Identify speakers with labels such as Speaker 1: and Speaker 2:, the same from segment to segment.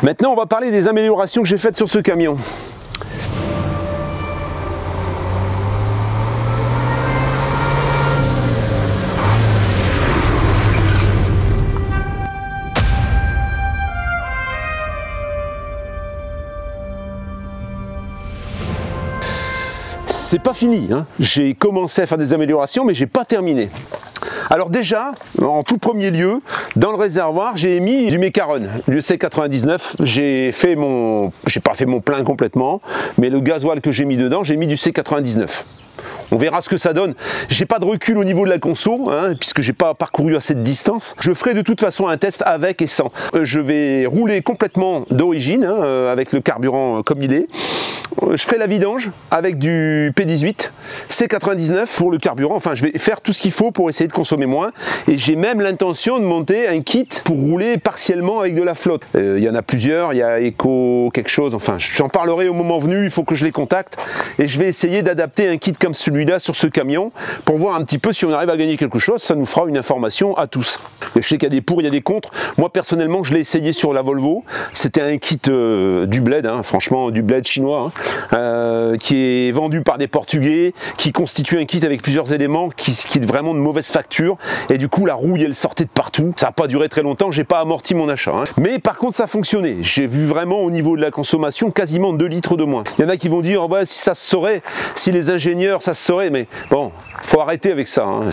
Speaker 1: Maintenant, on va parler des améliorations que j'ai faites sur ce camion. C'est pas fini, hein. J'ai commencé à faire des améliorations, mais j'ai pas terminé. Alors déjà, en tout premier lieu, dans le réservoir, j'ai mis du Mecaren, du C99. J'ai pas fait mon plein complètement, mais le gasoil que j'ai mis dedans, j'ai mis du C99. On verra ce que ça donne. J'ai pas de recul au niveau de la conso, hein, puisque j'ai pas parcouru assez de distance. Je ferai de toute façon un test avec et sans. Je vais rouler complètement d'origine, hein, avec le carburant comme il est. Je ferai la vidange avec du P18, C99 pour le carburant. Enfin, je vais faire tout ce qu'il faut pour essayer de consommer moins. Et j'ai même l'intention de monter un kit pour rouler partiellement avec de la flotte. Il y en a plusieurs, il y a Eco quelque chose. Enfin, j'en parlerai au moment venu, il faut que je les contacte. Et je vais essayer d'adapter un kit comme celui-là sur ce camion pour voir un petit peu si on arrive à gagner quelque chose. Ça nous fera une information à tous. Je sais qu'il y a des pour, il y a des contre. Moi, personnellement, je l'ai essayé sur la Volvo. C'était un kit du bled, hein, franchement, du bled chinois. Hein. Qui est vendu par des Portugais, qui constitue un kit avec plusieurs éléments qui est vraiment de mauvaise facture, et du coup la rouille elle sortait de partout. Ça n'a pas duré très longtemps, j'ai pas amorti mon achat, hein. Mais par contre ça fonctionnait. J'ai vu vraiment au niveau de la consommation quasiment 2 litres de moins. Il y en a qui vont dire oh bah, si ça se saurait, si les ingénieurs ça se saurait, mais bon, faut arrêter avec ça, hein.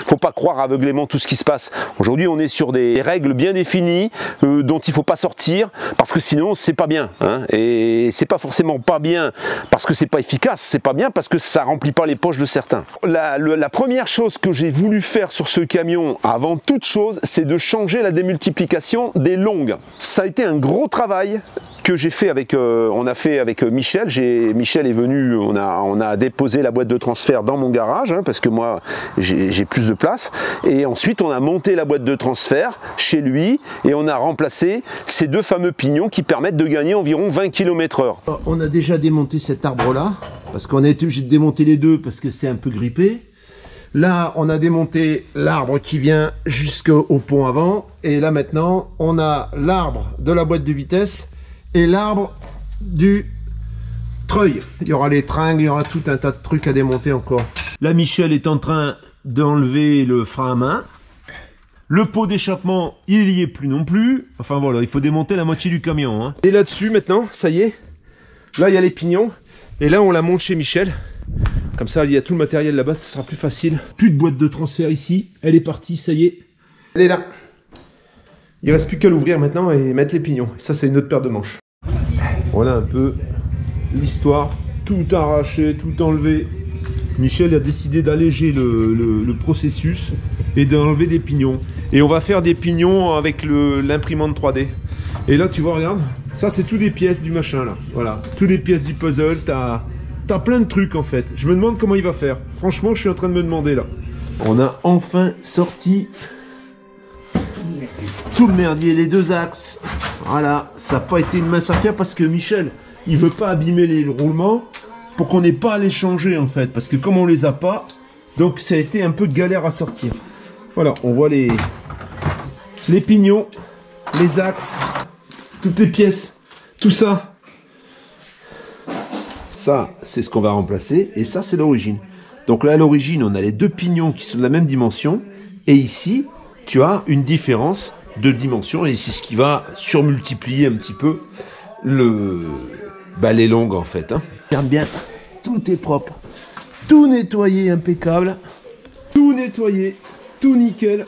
Speaker 1: Faut pas croire aveuglément tout ce qui se passe. Aujourd'hui on est sur des règles bien définies dont il faut pas sortir, parce que sinon c'est pas bien, hein. Et c'est pas forcément pas bien parce que c'est pas efficace, c'est pas bien parce que ça remplit pas les poches de certains. La première chose que j'ai voulu faire sur ce camion avant toute chose, c'est de changer la démultiplication des longues. Ça a été un gros travail que j'ai fait avec, on a fait avec Michel. Michel est venu, on a déposé la boîte de transfert dans mon garage, hein, parce que moi j'ai plus de place, et ensuite on a monté la boîte de transfert chez lui et on a remplacé ces deux fameux pignons qui permettent de gagner environ 20 km/h.
Speaker 2: On a déjà démonté cet arbre là, parce qu'on a été obligé de démonter les deux parce que c'est un peu grippé. Là on a démonté l'arbre qui vient jusqu'au pont avant, et là maintenant on a l'arbre de la boîte de vitesse et l'arbre du treuil. Il y aura les tringles, il y aura tout un tas de trucs à démonter encore. Là Michel est en train d'enlever le frein à main. Le pot d'échappement, il n'y est plus non plus. Enfin voilà, il faut démonter la moitié du camion, hein.
Speaker 1: Et là-dessus maintenant, ça y est. Là il y a les pignons. Et là on la monte chez Michel. Comme ça il y a tout le matériel là-bas, ça sera plus facile.
Speaker 2: Plus de boîte de transfert ici. Elle est partie, ça y est.
Speaker 1: Elle est là. Il ne reste plus qu'à l'ouvrir maintenant et mettre les pignons. Ça c'est une autre paire de manches.
Speaker 2: Voilà un peu l'histoire, tout arraché, tout enlevé. Michel a décidé d'alléger le processus et d'enlever des pignons.
Speaker 1: Et on va faire des pignons avec l'imprimante 3D.
Speaker 2: Et là tu vois, regarde, ça c'est tout des pièces du machin là. Voilà, toutes les pièces du puzzle, t'as plein de trucs en fait. Je me demande comment il va faire. Franchement, je suis en train de me demander là. On a enfin sorti tout le merdier, les deux axes. Voilà, ça n'a pas été une mince affaire parce que Michel, il veut pas abîmer les roulements pour qu'on n'ait pas à les changer en fait. Parce que comme on les a pas, donc ça a été un peu galère à sortir. Voilà, on voit les pignons, les axes, toutes les pièces, tout ça. Ça, c'est ce qu'on va remplacer et ça, c'est l'origine. Donc là, à l'origine, on a les deux pignons qui sont de la même dimension. Et ici, tu as une différence de dimension et c'est ce qui va surmultiplier un petit peu les longues en fait, hein. Regarde bien, tout est propre, tout nettoyé, impeccable, tout nettoyé, tout nickel.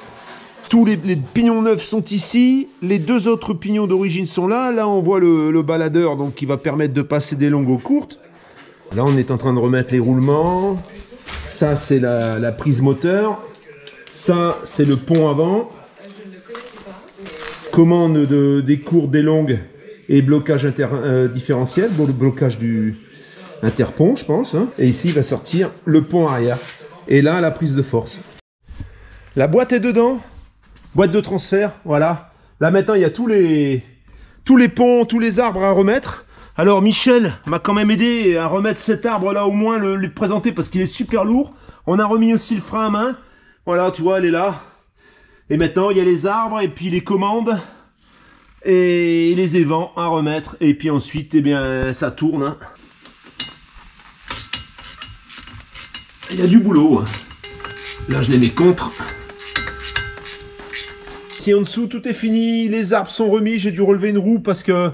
Speaker 2: Tous les pignons neufs sont ici, les deux autres pignons d'origine sont là. Là on voit le baladeur donc qui va permettre de passer des longues aux courtes. Là on est en train de remettre les roulements. Ça c'est la prise moteur. Ça c'est le pont avant. Commande des courtes, des longues et blocage différentiel, le blocage du interpont je pense, hein. Et ici il va sortir le pont arrière. Et là la prise de force. La boîte est dedans, boîte de transfert, voilà. Là maintenant il y a tous les ponts, tous les arbres à remettre. Alors Michel m'a quand même aidé à remettre cet arbre là, au moins le présenter parce qu'il est super lourd. On a remis aussi le frein à main, voilà tu vois elle est là. Et maintenant il y a les arbres et puis les commandes. et les évents à remettre, et puis ensuite, eh bien, ça tourne. Hein. Il y a du boulot. Là, je les mets contre. Si en dessous, tout est fini, les arbres sont remis, j'ai dû relever une roue parce que,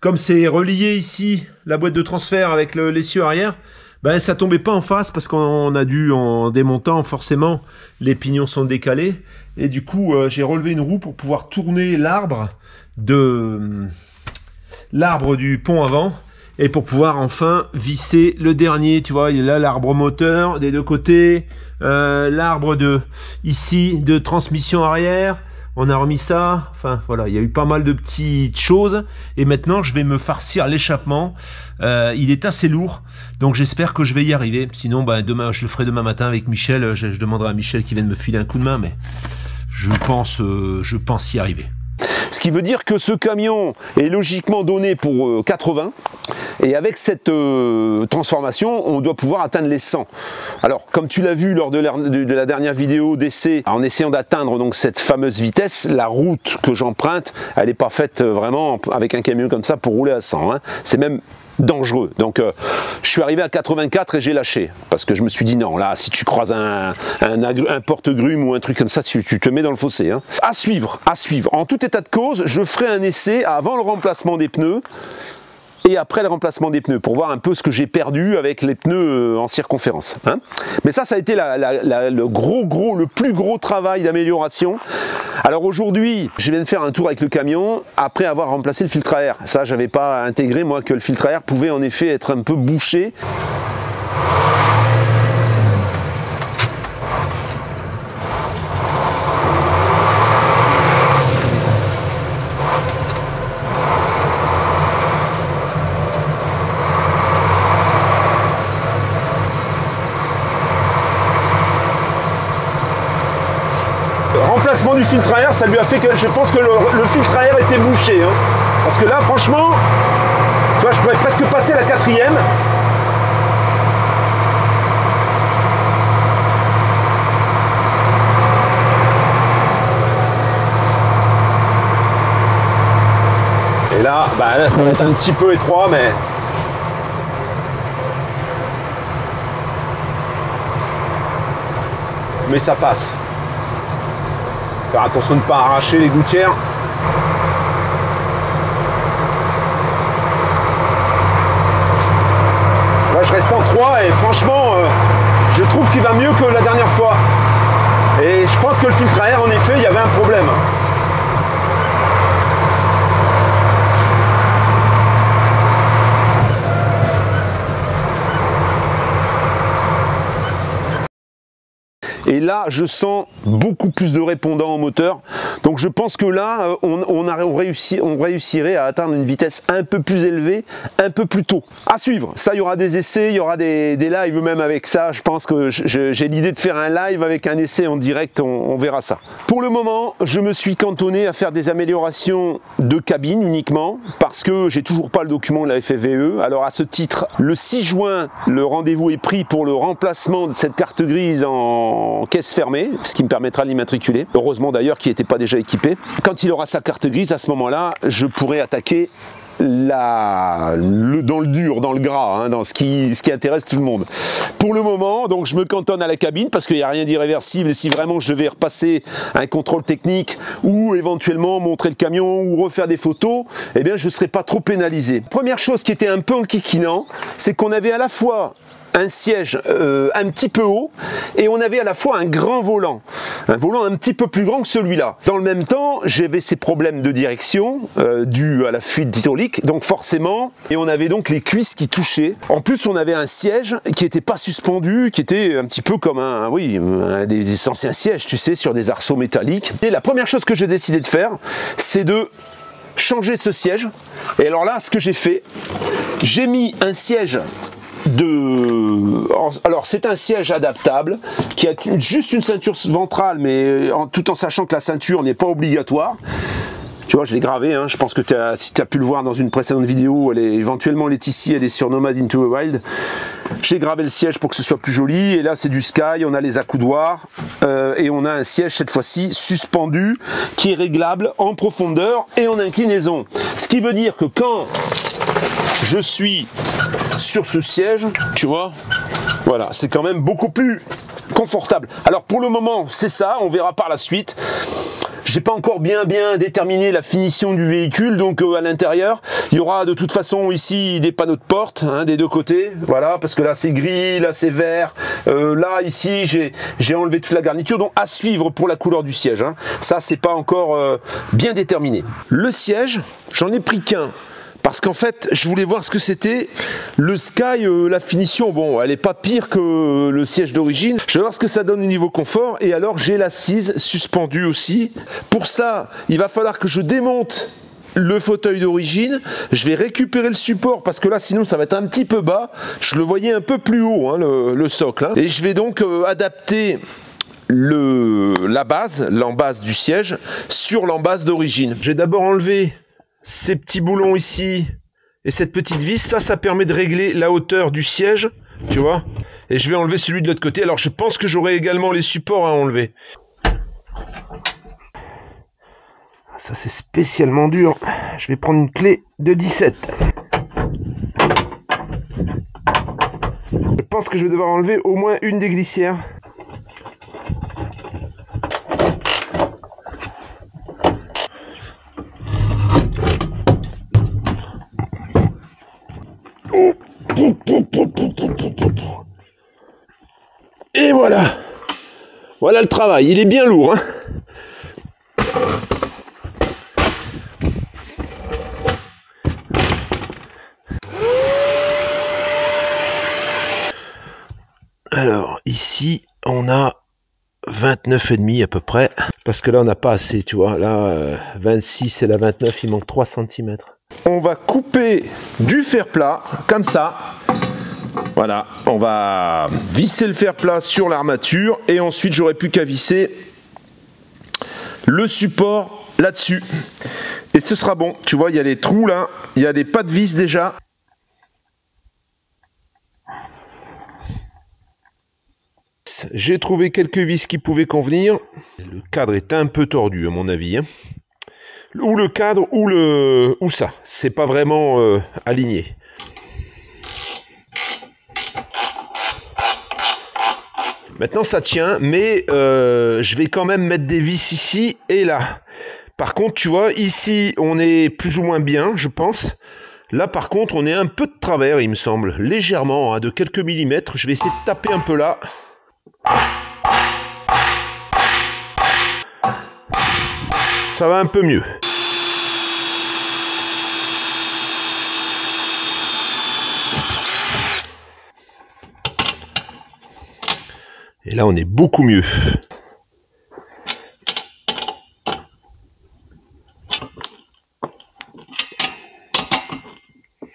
Speaker 2: comme c'est relié ici, la boîte de transfert avec l'essieu arrière, ben, ça tombait pas en face parce qu'on a dû, en démontant, forcément, les pignons sont décalés. Et du coup, j'ai relevé une roue pour pouvoir tourner l'arbre du pont avant et pour pouvoir enfin visser le dernier. Tu vois, il est là l'arbre moteur des deux côtés, l'arbre ici de transmission arrière. On a remis ça, enfin voilà, il y a eu pas mal de petites choses. Et maintenant, je vais me farcir l'échappement. Il est assez lourd, donc j'espère que je vais y arriver. Sinon, bah, demain, je le ferai demain matin avec Michel. Je demanderai à Michel qui vienne me filer un coup de main, mais je pense y arriver.
Speaker 1: Ce qui veut dire que ce camion est logiquement donné pour 80 et avec cette transformation on doit pouvoir atteindre les 100. Alors comme tu l'as vu lors de la dernière vidéo d'essai, en essayant d'atteindre donc cette fameuse vitesse, la route que j'emprunte elle n'est pas faite vraiment avec un camion comme ça pour rouler à 100, hein. C'est même dangereux. Donc je suis arrivé à 84 et j'ai lâché parce que je me suis dit non, là si tu croises un porte-grume ou un truc comme ça, tu te mets dans le fossé, hein. À suivre. En tout état de cause, je ferai un essai avant le remplacement des pneus et après le remplacement des pneus pour voir un peu ce que j'ai perdu avec les pneus en circonférence, hein. Mais ça a été le plus gros travail d'amélioration. Alors aujourd'hui, je viens de faire un tour avec le camion après avoir remplacé le filtre à air. Ça, j'avais pas intégré moi que le filtre à air pouvait en effet être un peu bouché. Remplacement du filtre à air, ça lui a fait que je pense que le filtre à air était bouché, hein. Parce que là franchement, tu vois, je pourrais presque passer la 4e. Et là, bah là ça va être un petit peu étroit, mais ça passe. Faire attention de ne pas arracher les gouttières. Là je reste en 3 et franchement je trouve qu'il va mieux que la dernière fois. Et je pense que le filtre à air en effet il y avait un problème. Et là, je sens beaucoup plus de répondants au moteur. Donc je pense que là, on réussirait à atteindre une vitesse un peu plus élevée, un peu plus tôt. À suivre. Ça, il y aura des essais, il y aura des lives même avec ça. Je pense que j'ai l'idée de faire un live avec un essai en direct. On verra ça. Pour le moment, je me suis cantonné à faire des améliorations de cabine uniquement parce que j'ai toujours pas le document de la FFVE. Alors à ce titre, le 6 juin, le rendez-vous est pris pour le remplacement de cette carte grise en caisse fermée, ce qui me permettra de l'immatriculer. Heureusement d'ailleurs qu'il n'était pas déjà équipé. Quand il aura sa carte grise, à ce moment-là, je pourrai attaquer dans le dur, dans le gras, hein, dans ce qui intéresse tout le monde. Pour le moment, donc je me cantonne à la cabine parce qu'il n'y a rien d'irréversible et si vraiment je devais repasser un contrôle technique ou éventuellement montrer le camion ou refaire des photos, eh bien je ne serais pas trop pénalisé. Première chose qui était un peu enquiquinant, c'est qu'on avait à la fois un siège un petit peu haut et on avait à la fois un grand volant, un volant un petit peu plus grand que celui-là. Dans le même temps, j'avais ces problèmes de direction dus à la fuite hydraulique, donc forcément, et on avait donc les cuisses qui touchaient. En plus, on avait un siège qui n'était pas suspendu, qui était un petit peu comme un des anciens sièges, tu sais, sur des arceaux métalliques. Et la première chose que j'ai décidé de faire, c'est de changer ce siège. Et alors là, ce que j'ai fait, j'ai mis un siège alors c'est un siège adaptable qui a juste une ceinture ventrale mais tout en sachant que la ceinture n'est pas obligatoire. Tu Tu vois, je l'ai gravé, hein. Je pense que si tu as pu le voir dans une précédente vidéo, éventuellement Laetitia, elle est sur Nomad Into the Wild. J'ai gravé le siège pour que ce soit plus joli, et là c'est du Sky, on a les accoudoirs, et on a un siège cette fois-ci suspendu, qui est réglable en profondeur et en inclinaison. Ce qui veut dire que quand je suis sur ce siège, tu vois, voilà, c'est quand même beaucoup plus confortable. Alors pour le moment, c'est ça, on verra par la suite. J'ai pas encore bien déterminé la finition du véhicule, donc à l'intérieur, il y aura de toute façon ici des panneaux de porte, hein, des deux côtés, voilà, parce que là c'est gris, là c'est vert, là ici j'ai enlevé toute la garniture, donc à suivre pour la couleur du siège, hein. Ça c'est pas encore bien déterminé. Le siège, j'en ai pris qu'un. Parce qu'en fait, je voulais voir ce que c'était. Le Sky, la finition, bon, elle n'est pas pire que le siège d'origine. Je vais voir ce que ça donne au niveau confort. Et alors, j'ai l'assise suspendue aussi. Pour ça, il va falloir que je démonte le fauteuil d'origine. Je vais récupérer le support parce que là, sinon, ça va être un petit peu bas. Je le voyais un peu plus haut, hein, le socle. Hein. Et je vais donc adapter l'embase du siège sur l'embase d'origine. J'ai d'abord enlevé ces petits boulons ici et cette petite vis, ça permet de régler la hauteur du siège, tu vois, et je vais enlever celui de l'autre côté. Alors je pense que j'aurai également les supports à enlever. Ça c'est spécialement dur. Je vais prendre une clé de 17. Je pense que je vais devoir enlever au moins une des glissières. Et voilà. Voilà le travail. Il est bien lourd, hein. Alors, ici, on a 29,5 à peu près. Parce que là, on n'a pas assez, tu vois. Là, 26 et la 29, il manque 3 cm. On va couper du fer plat, comme ça. Voilà, on va visser le fer plat sur l'armature et ensuite j'aurai plus qu'à visser le support là-dessus. Et ce sera bon, tu vois, il y a les trous là, il y a des pas de vis déjà. J'ai trouvé quelques vis qui pouvaient convenir. Le cadre est un peu tordu à mon avis, hein. Ou le cadre ou ça, c'est pas vraiment aligné. Maintenant ça tient, mais je vais quand même mettre des vis ici et là. Par contre, tu vois, ici on est plus ou moins bien, je pense. Là par contre, on est un peu de travers, il me semble, légèrement, hein, de quelques millimètres. Je vais essayer de taper un peu là. Ça va un peu mieux. Et là, on est beaucoup mieux.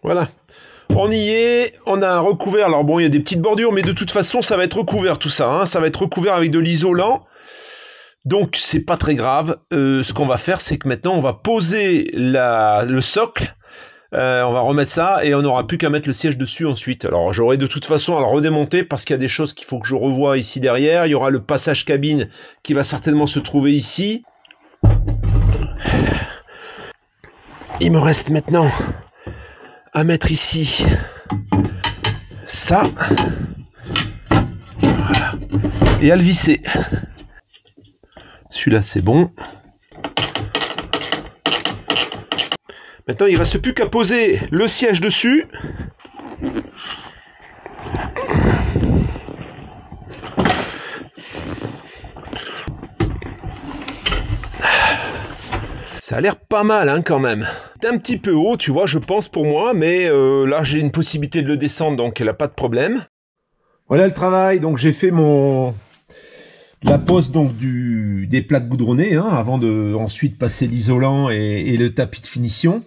Speaker 1: Voilà. On y est. On a recouvert. Alors bon, il y a des petites bordures, mais de toute façon, ça va être recouvert tout ça, hein. Ça va être recouvert avec de l'isolant. Donc, c'est pas très grave. Ce qu'on va faire, c'est que maintenant, on va poser le socle. On va remettre ça et on n'aura plus qu'à mettre le siège dessus ensuite. Alors j'aurai de toute façon à le redémonter parce qu'il y a des choses qu'il faut que je revoie ici derrière. Il y aura le passage cabine qui va certainement se trouver ici. Il me reste maintenant à mettre ici ça. Voilà. Et à le visser. Celui-là c'est bon. Maintenant, il ne reste plus qu'à poser le siège dessus. Ça a l'air pas mal, hein, quand même. C'est un petit peu haut, tu vois, je pense pour moi, mais là, j'ai une possibilité de le descendre, donc il n'a pas de problème. Voilà le travail. Donc, j'ai fait la pose donc des plaques goudronnées, hein, avant de ensuite passer l'isolant et le tapis de finition.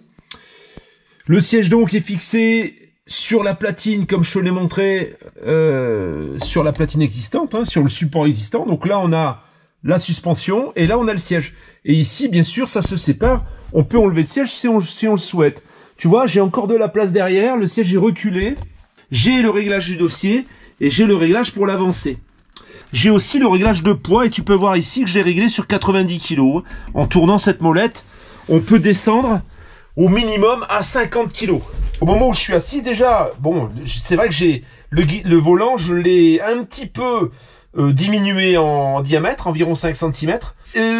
Speaker 1: Le siège donc est fixé sur la platine, comme je te l'ai montré, sur la platine existante, hein, sur le support existant. Donc là, on a la suspension, et là on a le siège. Et ici, bien sûr, ça se sépare. On peut enlever le siège si on le souhaite. Tu vois, j'ai encore de la place derrière, le siège est reculé. J'ai le réglage du dossier et j'ai le réglage pour l'avancée. J'ai aussi le réglage de poids et tu peux voir ici que j'ai réglé sur 90 kg. En tournant cette molette, on peut descendre au minimum à 50 kg. Au moment où je suis assis, déjà, bon, c'est vrai que j'ai le volant, je l'ai un petit peu diminué en diamètre, environ 5 cm.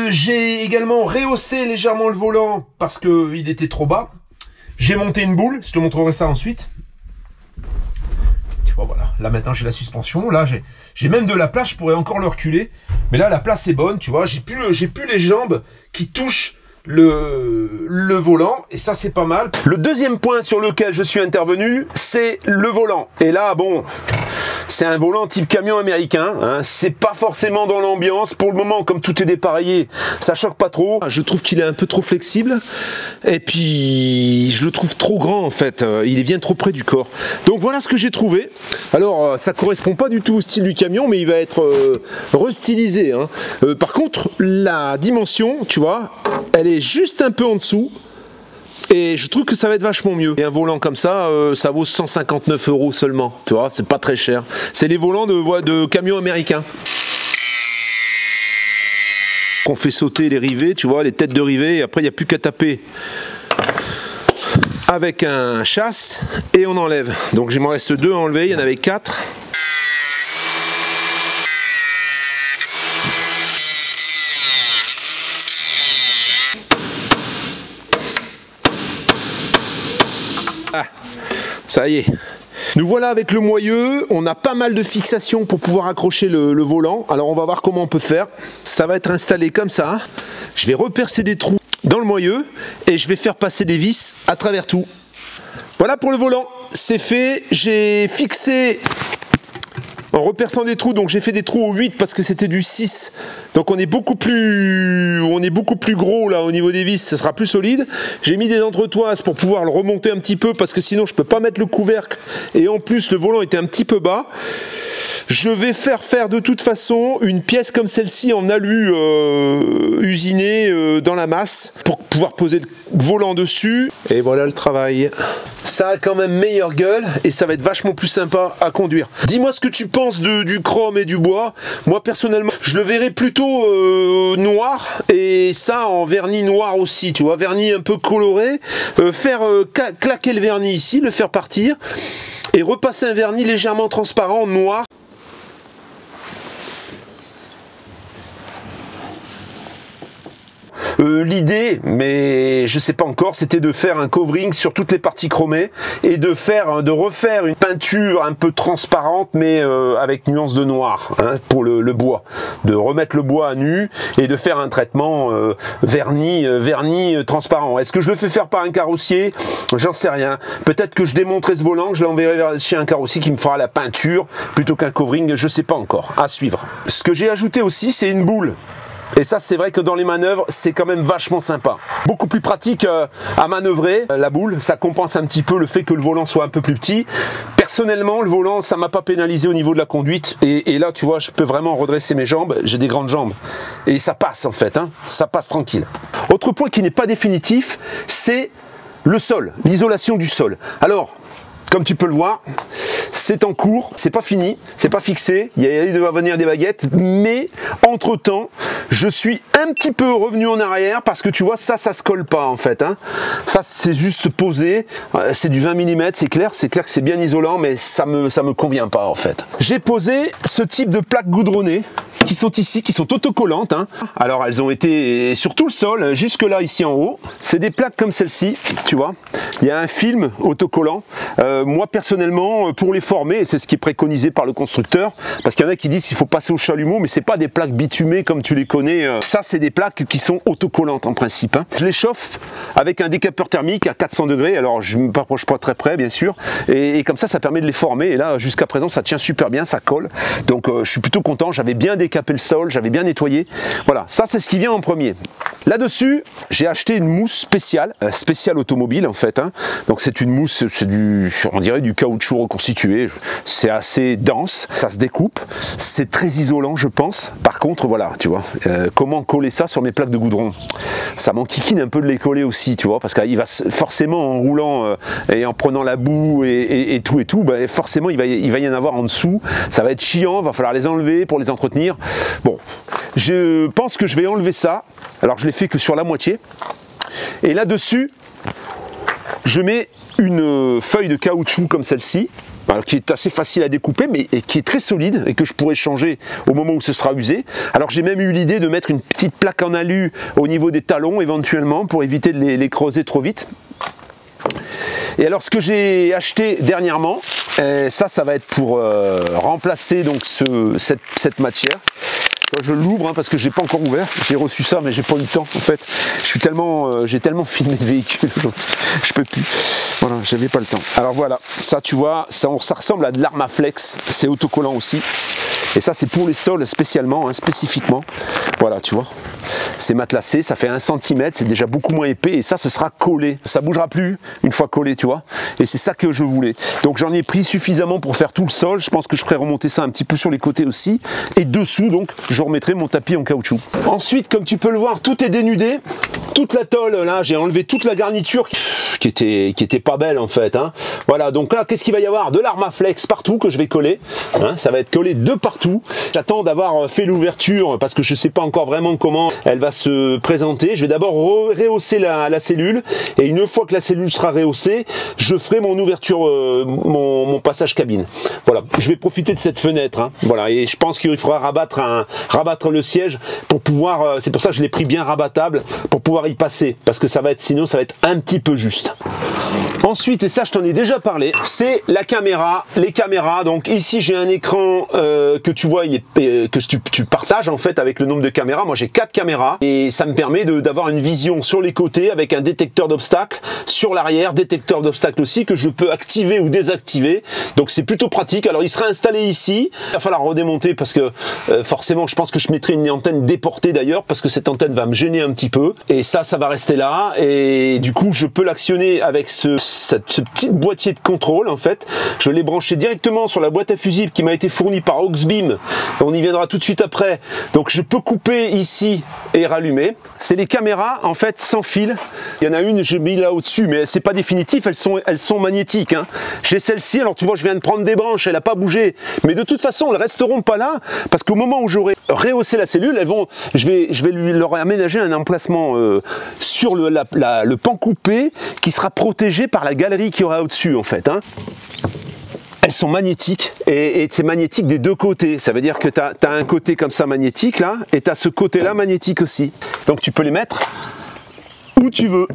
Speaker 1: J'ai également rehaussé légèrement le volant parce qu'il était trop bas. J'ai monté une boule, je te montrerai ça ensuite. Tu vois, voilà, là maintenant j'ai la suspension, là j'ai même de la place, je pourrais encore le reculer. Mais là la place est bonne, tu vois, j'ai plus les jambes qui touchent le volant, et ça c'est pas mal. Le deuxième point sur lequel je suis intervenu, c'est le volant. Et là, bon, c'est un volant type camion américain, hein. C'est pas forcément dans l'ambiance. Pour le moment, comme tout est dépareillé, ça choque pas trop. Je trouve qu'il est un peu trop flexible, et puis je le trouve trop grand en fait. Il vient trop près du corps. Donc voilà ce que j'ai trouvé. Alors ça correspond pas du tout au style du camion, mais il va être restylisé, hein. Par contre, la dimension, tu vois, elle est juste un peu en dessous. Et je trouve que ça va être vachement mieux. Et un volant comme ça, ça vaut 159 € seulement. Tu vois, c'est pas très cher. C'est les volants de camions américains. On fait sauter les rivets, tu vois, les têtes de rivets. Et après, il n'y a plus qu'à taper avec un chasse et on enlève. Donc, il m'en reste 2 à enlever. Il y en avait 4. Ah, ça y est. Nous voilà avec le moyeu. On a pas mal de fixations pour pouvoir accrocher le volant. Alors on va voir comment on peut faire. Ça va être installé comme ça. Je vais repercer des trous dans le moyeu et je vais faire passer des vis à travers tout. Voilà pour le volant. C'est fait. J'ai fixé en reperçant des trous. Donc j'ai fait des trous au 8 parce que c'était du 6. Donc on est beaucoup plus gros là au niveau des vis, ça sera plus solide. J'ai mis des entretoises pour pouvoir le remonter un petit peu parce que sinon je peux pas mettre le couvercle et en plus le volant était un petit peu bas. Je vais faire de toute façon une pièce comme celle-ci en alu usiné dans la masse pour pouvoir poser le volant dessus. Et voilà le travail. Ça a quand même meilleure gueule et ça va être vachement plus sympa à conduire. Dis-moi ce que tu penses du chrome et du bois. Moi personnellement, je le verrais plutôt noir et ça en vernis noir aussi, tu vois, vernis un peu coloré. Faire claquer le vernis ici, le faire partir et repasser un vernis légèrement transparent noir. L'idée, mais je sais pas encore, c'était de faire un covering sur toutes les parties chromées et de refaire une peinture un peu transparente mais avec nuance de noir, hein, pour le bois, de remettre le bois à nu et de faire un traitement vernis transparent. Est-ce que je le fais faire par un carrossier? J'en sais rien. Peut-être que je démonterai ce volant, que je l'enverrai chez un carrossier qui me fera la peinture plutôt qu'un covering, je sais pas encore, à suivre. Ce que j'ai ajouté aussi, c'est une boule. Et ça, c'est vrai que dans les manœuvres, c'est quand même vachement sympa. Beaucoup plus pratique à manœuvrer. La boule, ça compense un petit peu le fait que le volant soit un peu plus petit. Personnellement, le volant, ça m'a pas pénalisé au niveau de la conduite. Et là, tu vois, je peux vraiment redresser mes jambes. J'ai des grandes jambes. Et ça passe, en fait, hein. Ça passe tranquille. Autre point qui n'est pas définitif, c'est le sol, l'isolation du sol. Alors, comme tu peux le voir, c'est en cours, c'est pas fini, c'est pas fixé, il va venir des baguettes, mais entre temps, je suis un petit peu revenu en arrière parce que tu vois, ça se colle pas en fait, hein. Ça c'est juste posé, c'est du 20 mm, c'est clair que c'est bien isolant, mais ça me convient pas en fait. J'ai posé ce type de plaques goudronnées qui sont ici, qui sont autocollantes, hein. Alors elles ont été sur tout le sol, jusque là ici en haut. C'est des plaques comme celle-ci, tu vois. Il y a un film autocollant. Moi personnellement, pour les former, et c'est ce qui est préconisé par le constructeur, parce qu'il y en a qui disent qu'il faut passer au chalumeau, mais c'est pas des plaques bitumées comme tu les connais. Ça c'est des plaques qui sont autocollantes en principe, hein. Je les chauffe avec un décapeur thermique à 400 degrés, alors je ne m'approche pas très près bien sûr, et comme ça permet de les former, et là jusqu'à présent ça tient super bien, ça colle, donc je suis plutôt content. J'avais bien décapé le sol, j'avais bien nettoyé, voilà, ça c'est ce qui vient en premier. Là-dessus, j'ai acheté une mousse spéciale, spéciale automobile en fait. Hein. Donc c'est une mousse, c'est on dirait du caoutchouc reconstitué. C'est assez dense, ça se découpe. C'est très isolant, je pense. Par contre, voilà, tu vois, comment coller ça sur mes plaques de goudron? Ça m'enquiquine un peu de les coller aussi, tu vois, parce qu'il va forcément en roulant et en prenant la boue et tout, ben forcément il va y en avoir en dessous. Ça va être chiant, va falloir les enlever pour les entretenir. Bon, je pense que je vais enlever ça. Alors je l'ai fait que sur la moitié. Et là-dessus, je mets une feuille de caoutchouc comme celle-ci, qui est assez facile à découper, mais qui est très solide et que je pourrais changer au moment où ce sera usé. Alors j'ai même eu l'idée de mettre une petite plaque en alu au niveau des talons éventuellement pour éviter de les creuser trop vite. Et alors ce que j'ai acheté dernièrement, ça va être pour remplacer donc cette matière. Je l'ouvre parce que j'ai pas encore ouvert. J'ai reçu ça, mais j'ai pas eu le temps. En fait, j'ai tellement filmé le véhicule, je peux plus. Voilà, j'avais pas le temps. Alors voilà, ça tu vois, ça ressemble à de l'Armaflex. C'est autocollant aussi. Et ça c'est pour les sols spécialement, hein, spécifiquement. Voilà, tu vois. C'est matelassé, ça fait 1 cm, c'est déjà beaucoup moins épais et ça ce sera collé. Ça bougera plus une fois collé, tu vois. Et c'est ça que je voulais. Donc j'en ai pris suffisamment pour faire tout le sol. Je pense que je ferai remonter ça un petit peu sur les côtés aussi. Et dessous, donc, je remettrai mon tapis en caoutchouc. Ensuite, comme tu peux le voir, tout est dénudé. Toute la tôle, là, j'ai enlevé toute la garniture qui était pas belle en fait. Hein. Voilà, donc là, qu'est-ce qu'il va y avoir? De l'Armaflex partout que je vais coller. Hein, ça va être collé de partout. J'attends d'avoir fait l'ouverture parce que je sais pas encore vraiment comment elle va se présenter. Je vais d'abord rehausser la cellule et une fois que la cellule sera rehaussée, je ferai mon ouverture, mon passage cabine. Voilà, je vais profiter de cette fenêtre. Hein. Voilà, et je pense qu'il faudra rabattre le siège pour pouvoir. C'est pour ça que je l'ai pris bien rabattable pour pouvoir y passer parce que sinon ça va être un petit peu juste. Ensuite, et ça je t'en ai déjà parlé, c'est la caméra, les caméras. Donc ici j'ai un écran que tu vois, que tu partages en fait avec le nombre de caméras. Moi j'ai 4 caméras et ça me permet d'avoir une vision sur les côtés avec un détecteur d'obstacles, sur l'arrière, détecteur d'obstacles aussi que je peux activer ou désactiver. Donc c'est plutôt pratique. Alors il sera installé ici, il va falloir redémonter parce que forcément je pense que je mettrai une antenne déportée d'ailleurs parce que cette antenne va me gêner un petit peu et ça va rester là et du coup je peux l'actionner avec ce petit boîtier de contrôle en fait. Je l'ai branché directement sur la boîte à fusibles qui m'a été fournie par Auxbeam. On y viendra tout de suite après. Donc je peux couper ici et rallumer. C'est les caméras en fait sans fil. Il y en a une, j'ai mis là au-dessus, mais c'est pas définitif, elles sont magnétiques. Hein. J'ai celle-ci, alors tu vois, je viens de prendre des branches, elle n'a pas bougé. Mais de toute façon, elles resteront pas là, parce qu'au moment où j'aurai rehaussé la cellule, je vais leur aménager un emplacement sur le pan coupé qui sera protégé par la galerie qu'il y aura au-dessus en fait. Hein. Elles sont magnétiques et c'est magnétique des deux côtés. Ça veut dire que tu as un côté comme ça magnétique là et tu as ce côté-là magnétique aussi. Donc tu peux les mettre où tu veux.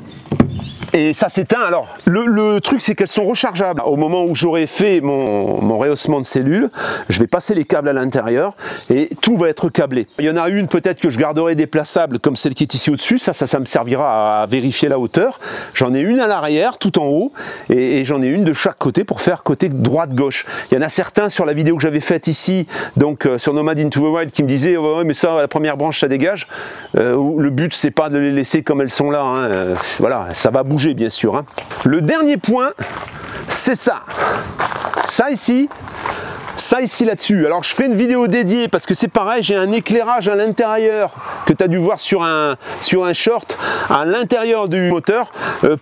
Speaker 1: Et ça s'éteint. Alors le truc c'est qu'elles sont rechargeables. Au moment où j'aurai fait mon rehaussement de cellule, je vais passer les câbles à l'intérieur et tout va être câblé. Il y en a une peut-être que je garderai déplaçable comme celle qui est ici au-dessus. Ça me servira à vérifier la hauteur. J'en ai une à l'arrière tout en haut et j'en ai une de chaque côté pour faire côté droite-gauche. Il y en a certains sur la vidéo que j'avais faite ici, donc sur Nomad Into the Wild, qui me disaient oh, ouais, mais ça la première branche ça dégage. Le but c'est pas de les laisser comme elles sont là. Hein. Voilà, ça va bouger bien sûr. Hein. Le dernier point, c'est ça. Ça ici là-dessus. Alors je ferai une vidéo dédiée parce que c'est pareil, j'ai un éclairage à l'intérieur que tu as dû voir sur un short à l'intérieur du moteur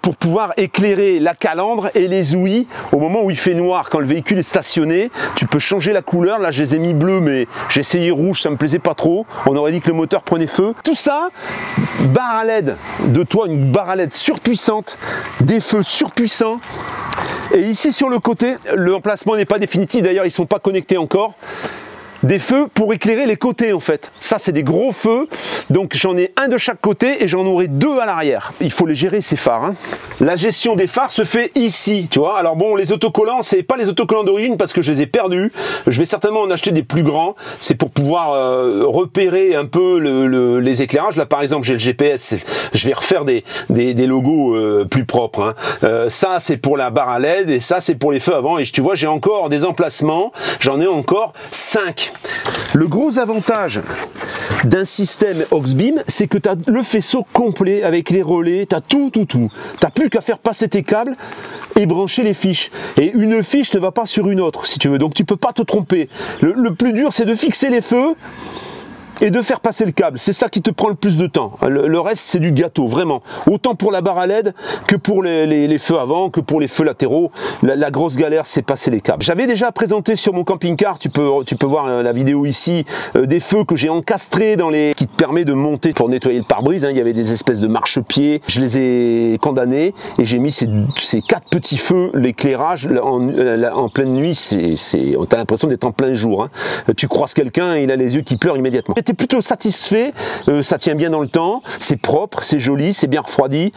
Speaker 1: pour pouvoir éclairer la calandre et les ouïes au moment où il fait noir. Quand le véhicule est stationné, tu peux changer la couleur. Là je les ai mis bleus mais j'ai essayé rouge, ça me plaisait pas trop. On aurait dit que le moteur prenait feu. Tout ça, barre à LED de toit, une barre à LED surpuissante, des feux surpuissants. Et ici sur le côté, l'emplacement n'est pas définitif, d'ailleurs ils ne sont pas connectés encore. Des feux pour éclairer les côtés en fait. Ça c'est des gros feux, donc j'en ai un de chaque côté et j'en aurai 2 à l'arrière. Il faut les gérer ces phares. Hein. La gestion des phares se fait ici, tu vois. Alors bon, les autocollants, c'est pas les autocollants d'origine parce que je les ai perdus. Je vais certainement en acheter des plus grands. C'est pour pouvoir repérer un peu les éclairages. Là par exemple j'ai le GPS, je vais refaire des logos plus propres. Hein. Ça c'est pour la barre à LED et ça c'est pour les feux avant. Et tu vois j'ai encore des emplacements, j'en ai encore 5. Le gros avantage d'un système Auxbeam, c'est que tu as le faisceau complet avec les relais, tu as tout. Tu n'as plus qu'à faire passer tes câbles et brancher les fiches. Et une fiche ne va pas sur une autre, si tu veux, donc tu ne peux pas te tromper. Le plus dur, c'est de fixer les feux et de faire passer le câble. C'est ça qui te prend le plus de temps. Le reste, c'est du gâteau, vraiment. Autant pour la barre à LED que pour les feux avant, que pour les feux latéraux. La grosse galère, c'est passer les câbles. J'avais déjà présenté sur mon camping-car, tu peux voir la vidéo ici, des feux que j'ai encastrés dans les... qui te permet de monter pour nettoyer le pare-brise. Hein. Il y avait des espèces de marchepieds. Je les ai condamnés et j'ai mis ces 4 petits feux. L'éclairage en pleine nuit, t'as l'impression d'être en plein jour. Hein. Tu croises quelqu'un et il a les yeux qui pleurent immédiatement. J'étais plutôt satisfait, ça tient bien dans le temps, c'est propre, c'est joli, c'est bien refroidi.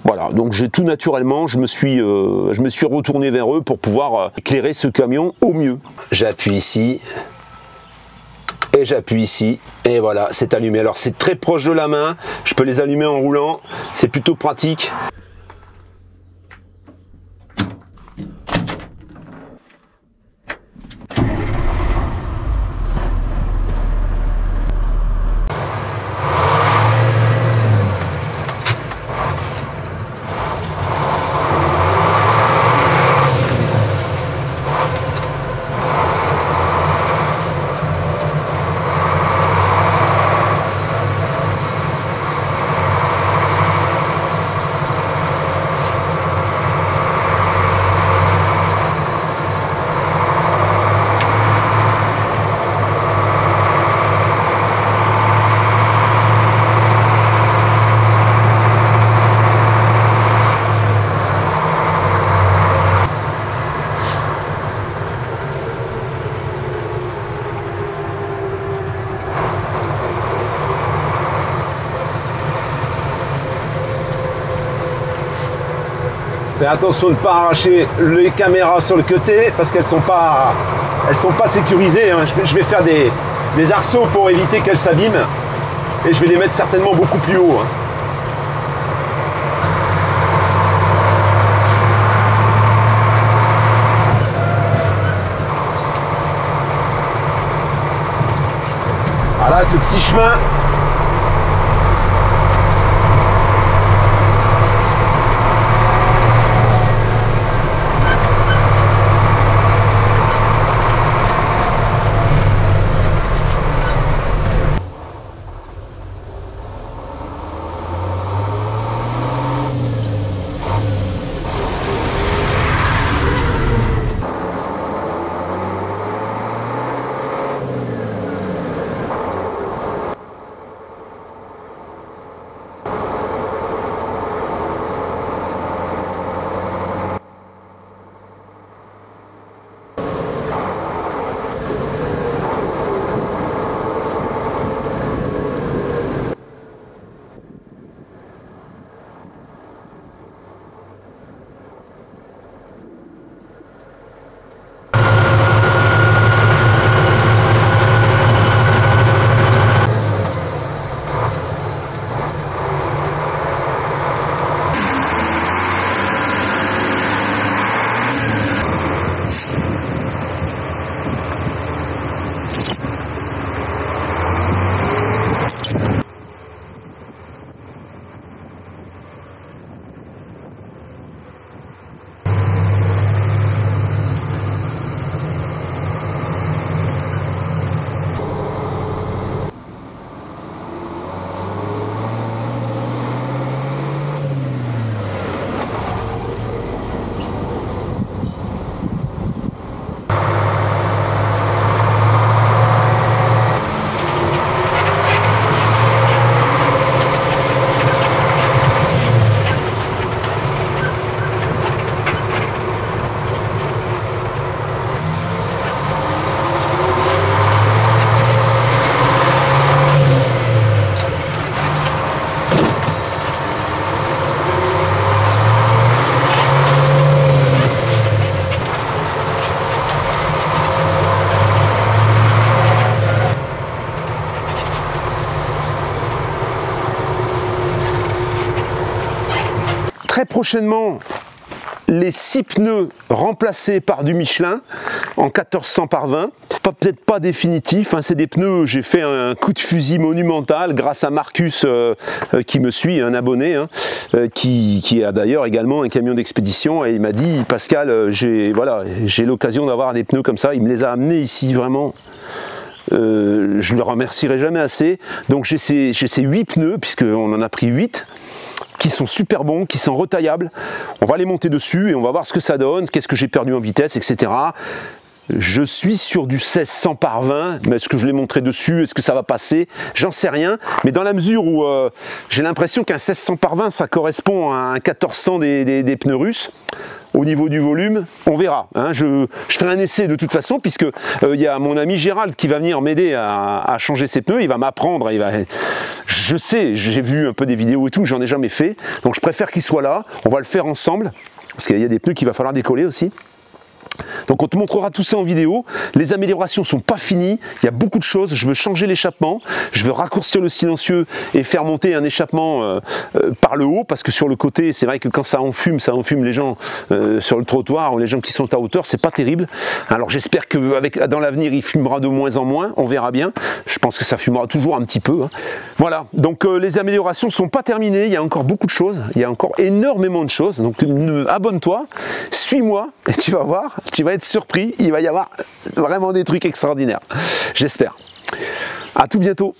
Speaker 1: Voilà, donc j'ai tout naturellement, je me suis retourné vers eux pour pouvoir éclairer ce camion au mieux. J'appuie ici, et j'appuie ici, et voilà, c'est allumé. Alors c'est très proche de la main, je peux les allumer en roulant, c'est plutôt pratique. Fais attention de ne pas arracher les caméras sur le côté parce qu'elles sont pas sécurisées. Hein. Je vais faire des arceaux pour éviter qu'elles s'abîment et je vais les mettre certainement beaucoup plus haut. Hein. Voilà ce petit chemin. Très prochainement, les 6 pneus remplacés par du Michelin en 1400 par 20. peut-être pas définitif, hein, c'est des pneus, j'ai fait un coup de fusil monumental grâce à Marcus qui me suit, un abonné, hein, qui a d'ailleurs également un camion d'expédition, et il m'a dit Pascal, j'ai l'occasion d'avoir des pneus comme ça, il me les a amenés ici vraiment. Je ne le remercierai jamais assez. Donc j'ai ces 8 pneus, puisqu'on en a pris 8, qui sont super bons, qui sont retaillables. On va les monter dessus et on va voir ce que ça donne, qu'est-ce que j'ai perdu en vitesse, etc. Je suis sur du 1600 par 20, mais est-ce que je l'ai montré dessus, est-ce que ça va passer? J'en sais rien, mais dans la mesure où j'ai l'impression qu'un 1600 par 20, ça correspond à un 1400 des pneus russes, au niveau du volume, on verra. Hein. Je ferai un essai de toute façon, puisque il y a mon ami Gérald qui va venir m'aider à changer ses pneus, il va m'apprendre, je sais, j'ai vu un peu des vidéos et tout, j'en ai jamais fait, donc je préfère qu'il soit là, on va le faire ensemble, parce qu'il y a des pneus qu'il va falloir décoller aussi. Donc on te montrera tout ça en vidéo. Les améliorations ne sont pas finies, il y a beaucoup de choses. Je veux changer l'échappement, je veux raccourcir le silencieux et faire monter un échappement par le haut, parce que sur le côté, c'est vrai que quand ça enfume les gens sur le trottoir ou les gens qui sont à hauteur, c'est pas terrible. Alors j'espère que dans l'avenir il fumera de moins en moins, on verra bien. Je pense que ça fumera toujours un petit peu. Hein. Voilà, donc les améliorations ne sont pas terminées, il y a encore beaucoup de choses, il y a encore énormément de choses. Donc abonne-toi, suis-moi et tu vas voir. Tu vas être surpris, il va y avoir vraiment des trucs extraordinaires. J'espère. À tout bientôt.